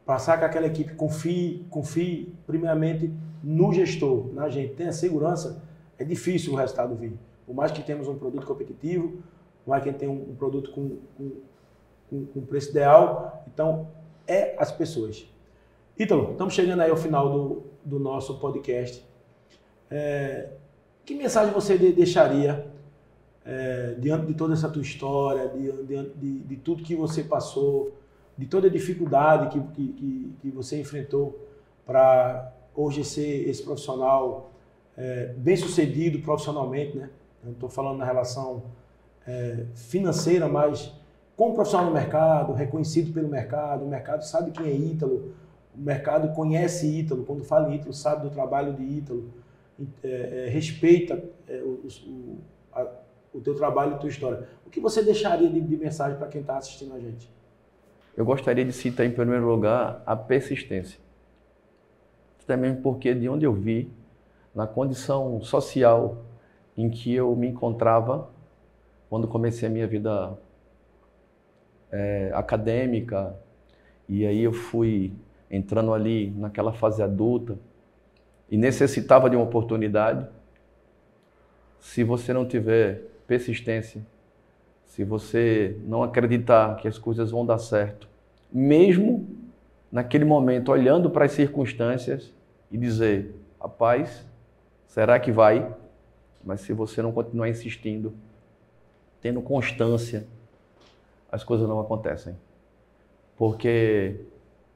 passar que aquela equipe confie primeiramente no gestor, na gente, tenha segurança, é difícil o resultado vir. Por mais que temos um produto competitivo, por mais que a gente tenha um produto com preço ideal, então as pessoas. Ítalo, estamos chegando aí ao final do nosso podcast. Que mensagem você deixaria diante de toda essa tua história, diante de tudo que você passou, de toda a dificuldade que você enfrentou para hoje ser esse profissional bem sucedido profissionalmente, né? Eu não estou falando na relação financeira, mas como profissional no mercado, reconhecido pelo mercado, o mercado sabe quem é Ítalo, o mercado conhece Ítalo, quando fala em Ítalo, sabe do trabalho de Ítalo, respeita o teu trabalho e a tua história. O que você deixaria de mensagem para quem está assistindo a gente? Eu gostaria de citar em primeiro lugar a persistência. Também porque de onde eu vi, na condição social em que eu me encontrava quando comecei a minha vida acadêmica, e aí eu fui entrando ali naquela fase adulta e necessitava de uma oportunidade. Se você não tiver persistência, se você não acreditar que as coisas vão dar certo, mesmo naquele momento olhando para as circunstâncias e dizer, rapaz, será que vai? Mas se você não continuar insistindo, tendo constância, as coisas não acontecem. Porque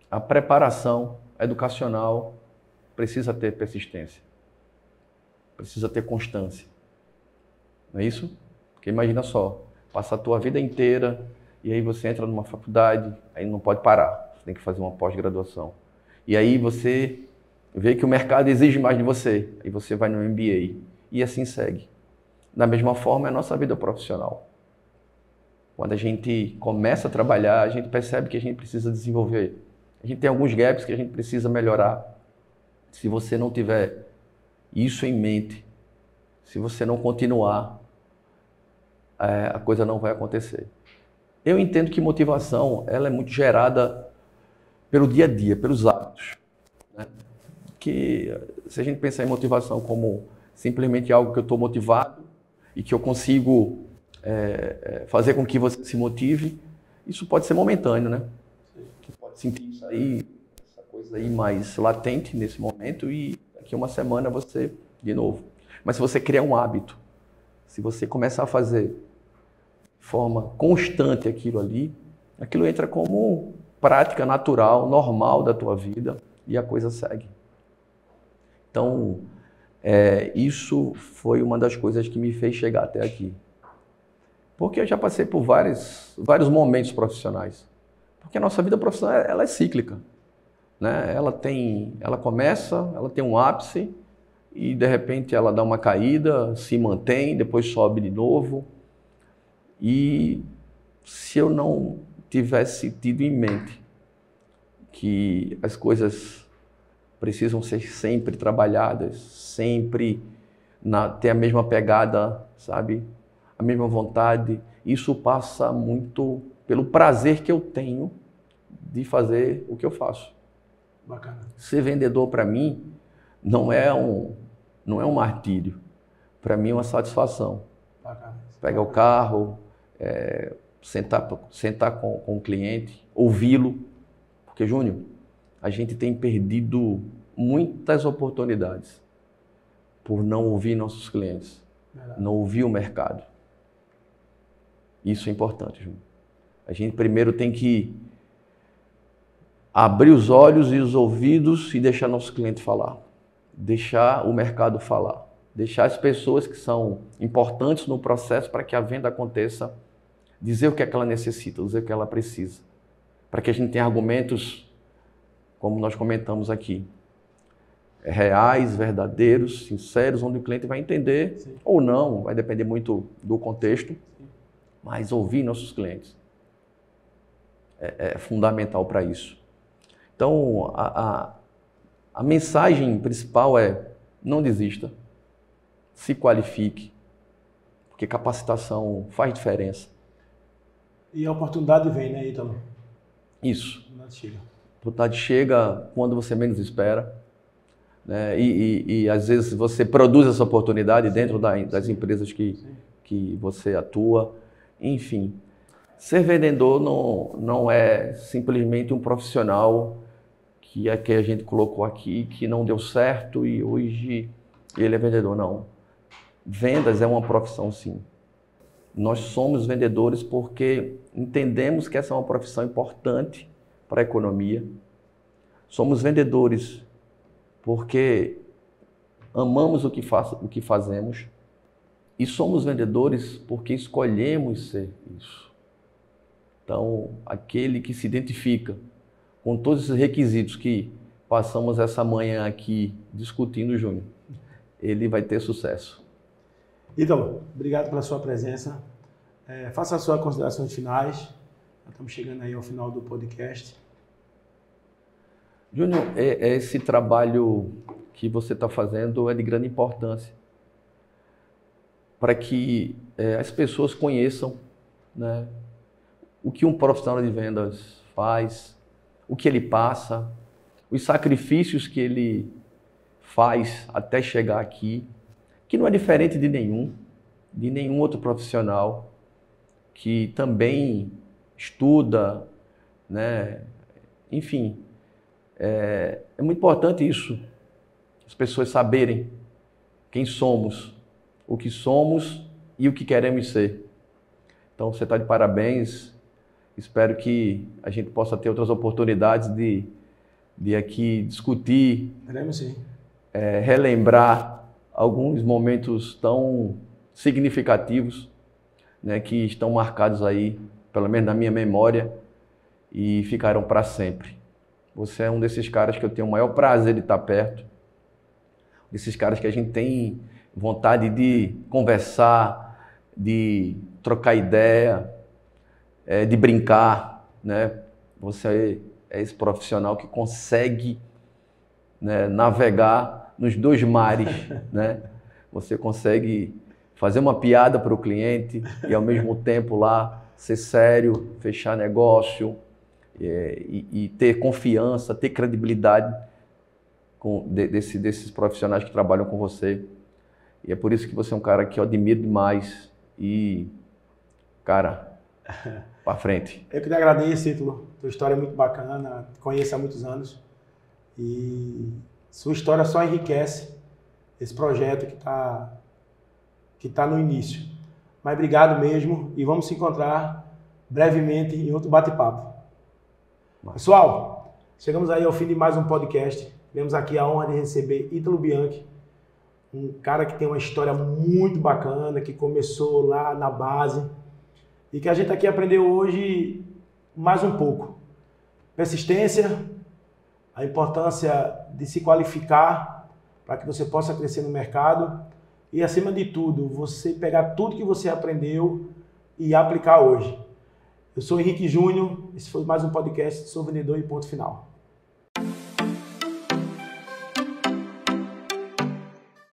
a preparação educacional precisa ter persistência, precisa ter constância. Não é isso? Porque imagina só, passa a tua vida inteira e aí você entra numa faculdade, aí não pode parar, você tem que fazer uma pós-graduação. E aí você vê que o mercado exige mais de você, aí você vai no MBA e assim segue. Da mesma forma é a nossa vida profissional. Quando a gente começa a trabalhar, a gente percebe que a gente precisa desenvolver. A gente tem alguns gaps que a gente precisa melhorar. Se você não tiver isso em mente, se você não continuar, a coisa não vai acontecer. Eu entendo que motivação ela é muito gerada pelo dia a dia, pelos hábitos. Né? Que se a gente pensar em motivação como simplesmente algo que eu estou motivado e que eu consigo fazer com que você se motive, isso pode ser momentâneo, né? Você pode sentir isso aí, essa coisa aí mais latente nesse momento e daqui a uma semana você de novo. Mas se você criar um hábito, se você começar a fazer de forma constante aquilo ali, aquilo entra como prática natural, normal da tua vida e a coisa segue. Então, Isso foi uma das coisas que me fez chegar até aqui. Porque eu já passei por vários momentos profissionais. Porque a nossa vida profissional ela é cíclica, né? Ela começa, ela tem um ápice e de repente ela dá uma caída, se mantém, depois sobe de novo. E se eu não tivesse tido em mente que as coisas precisam ser sempre trabalhadas, sempre ter a mesma pegada, sabe? A mesma vontade. Isso passa muito pelo prazer que eu tenho de fazer o que eu faço. Bacana. Ser vendedor para mim não é um martírio. Para mim é uma satisfação. Bacana. Pegar o carro, sentar com o cliente, ouvi-lo. Porque, Júnior, a gente tem perdido muitas oportunidades por não ouvir nossos clientes, não ouvir o mercado. Isso é importante, Júnior. A gente primeiro tem que abrir os olhos e os ouvidos e deixar nosso cliente falar. Deixar o mercado falar. Deixar as pessoas que são importantes no processo para que a venda aconteça, dizer o que é que ela necessita, dizer o que ela precisa. Para que a gente tenha argumentos, como nós comentamos aqui, reais, verdadeiros, sinceros, onde o cliente vai entender. Sim. Ou não, vai depender muito do contexto. Sim. Mas ouvir nossos clientes é fundamental para isso. Então, a mensagem principal é: não desista, se qualifique, porque capacitação faz diferença. E a oportunidade vem, né, Ítalo? Isso. A oportunidade chega. A oportunidade chega quando você menos espera, né? E às vezes você produz essa oportunidade dentro das empresas que você atua. Enfim, ser vendedor não é simplesmente um profissional que a gente colocou aqui, que não deu certo e hoje ele é vendedor. Não. Vendas é uma profissão, sim. Nós somos vendedores porque entendemos que essa é uma profissão importante para a economia. Somos vendedores porque amamos o que fazemos. E somos vendedores porque escolhemos ser isso. Então, aquele que se identifica com todos esses requisitos que passamos essa manhã aqui discutindo, Júnior, ele vai ter sucesso. Ítalo, obrigado pela sua presença. Faça as suas considerações finais. Estamos chegando aí ao final do podcast. Júnior, esse trabalho que você está fazendo é de grande importância para que as pessoas conheçam, né, o que um profissional de vendas faz, o que ele passa, os sacrifícios que ele faz até chegar aqui, que não é diferente de nenhum outro profissional que também estuda, né? Enfim, é muito importante isso, as pessoas saberem quem somos, o que somos e o que queremos ser. Então, você está de parabéns. Espero que a gente possa ter outras oportunidades de aqui discutir, queremos sim. Relembrar alguns momentos tão significativos, né, que estão marcados aí, pelo menos na minha memória, e ficarão para sempre. Você é um desses caras que eu tenho o maior prazer de estar perto, desses caras que a gente tem vontade de conversar, de trocar ideia, de brincar, né? Você é esse profissional que consegue, né, navegar nos dois mares, né? Você consegue fazer uma piada para o cliente e ao mesmo tempo lá ser sério, fechar negócio e ter confiança, ter credibilidade desses profissionais que trabalham com você. E é por isso que você é um cara que eu admiro demais e, cara, para frente. Eu que te agradeço, Ítalo. Tua história é muito bacana, te conheço há muitos anos e sua história só enriquece esse projeto que tá no início. Mas obrigado mesmo e vamos se encontrar brevemente em outro bate-papo. Pessoal, chegamos aí ao fim de mais um podcast. Tivemos aqui a honra de receber Ítalo Bianchi, um cara que tem uma história muito bacana, que começou lá na base e que a gente aqui aprendeu hoje mais um pouco. Persistência, a importância de se qualificar para que você possa crescer no mercado e, acima de tudo, você pegar tudo que você aprendeu e aplicar hoje. Eu sou Henrique Júnior, esse foi mais um podcast, sou vendedor e ponto final.